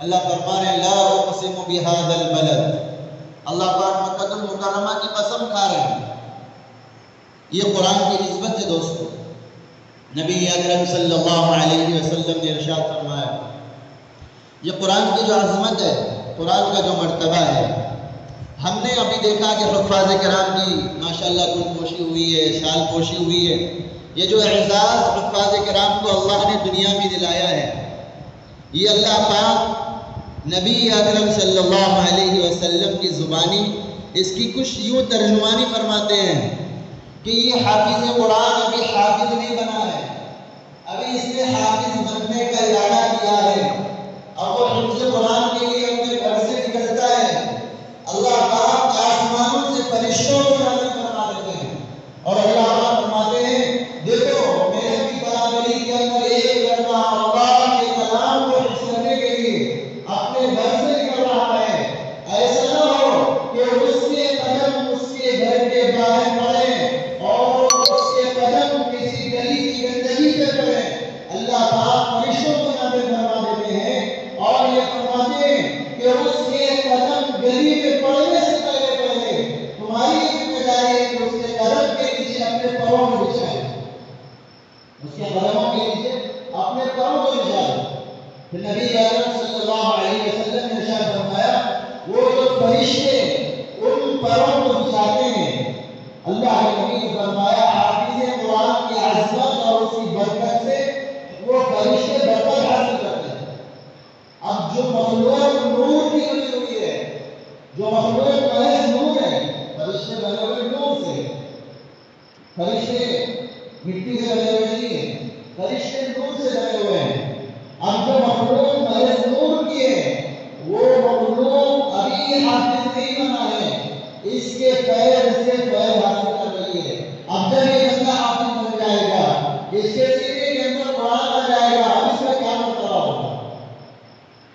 اللہ فرما رہے ہیں لا اقسم بہذا البلد، اللہ پاک مکہ المکرمہ کی قسم کھا رہے ہیں۔ یہ قرآن کی نسبت ہے دوستو۔ نبی اکرم صلی اللہ علیہ وسلم نے ارشاد فرمایا، یہ قرآن کی جو عظمت ہے، قرآن کا جو مرتبہ ہے، ہم نے ابھی دیکھا کہ حفاظ کرام کی ماشاءاللہ گل پوشی ہوئی ہے، شال پوشی ہوئی ہے۔ یہ جو اعزاز حفاظ کرام کو اللہ نے دنیا میں دلایا ہے، یہ اللہ پاک نبی اکرم صلی اللہ علیہ وسلم کی زبانی اس کی کچھ یوں ترجمانی فرماتے ہیں کہ یہ حافظ قرآن ابھی حافظ نہیں بنا ہے، ابھی اس نے حافظ بننے کا ارادہ کیا ہے، اور وہ حفظ قرآن کے لیے اپنے گھر سے نکلتا ہے، اللہ پاک آسمانوں سے فرشتوں کو نازل فرما دیتے ہیں، اور اللہ پاک فرماتے ہیں دیکھو میرے بھی برابری کے اندر ایک لڑکا اللہ کے کلام کو حفظ کرنے کے لیے اپنے گھر سے نکل رہا ہے۔ ایسا نہ ہو کہ اس کے قدم اس کے گھر کے باہر پڑے اور اس کے قدم کسی گلی کی گندگی پہ پڑے۔ اللہ پاک فرشتوں کو نازل فرما دیتے ہیں اور یہ فرماتے ہیں کہ اس کے قدم گلی پہ پڑنے سے پہلے تمہاری ذمہ داری ہے کہ اس کے قدم کے نیچے اپنے پاؤں کو بچھائے، اس کے قدموں کے نیچے اپنے پاؤں کو بچھائے۔ پھر نبی اکرم صلی اللہ علیہ وسلم نے ارشاد فرمایا وہ جو فرشتے ان پاؤں کو بچھاتے ہیں، اللہ کے نبی نے فرمایا حافظ قرآن کی عظمت اور اس کی برکت سے وہ فرشتے برکت حاصل کرتے ہیں۔ اب جو مخلوق نور کی بنی ہوئی ہے، جو مخلوق محض نور ہے، فرشتے بنے ہوئے نور سے، فرشتے مٹی سے بنے ہوئے نہیں ہیں، فرشتے نور سے بنے ہوئے ہیں۔ اب جو مخلوق محض نور کی ہے وہ مخلوق ابھی حافظ نہیں بنا ہے، اس کے پیر سے پیر حاصل کر رہی ہے۔ اب جب یہ بندہ حافظ بن جائے گا، اس کے سینے کے اندر قرآن آ جائے گا، اب اس کا کیا مرتبہ ہوگا؟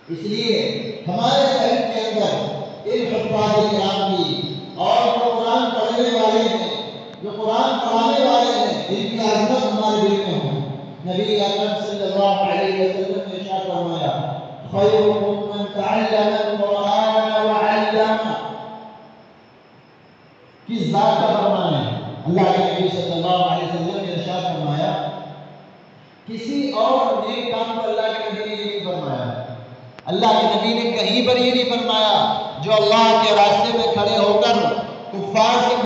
اس لیے ہمارے ذہن کے اندر ان حفاظ کرام کی اور جو قرآن پڑھنے والے ہیں، جو قرآن پڑھانے والے ہیں، ان کی عظمت ہمارے دل میں ہو۔ نبی اکرم صلی اللہ علیہ وسلم نے ارشاد فرمایا خیرکم من تعلم القرآن وعلمہ، کس ذات کا فرمان ہے؟ اللہ کے نبی صلی اللہ علیہ وسلم نے ارشاد فرمایا کسی اور نیک کام کو اللہ کے نبی نے نہیں فرمایا۔ اللہ کے نبی نے کہیں پر یہ نہیں فرمایا جو اللہ کے راستے میں کھڑے ہو کر کفار سے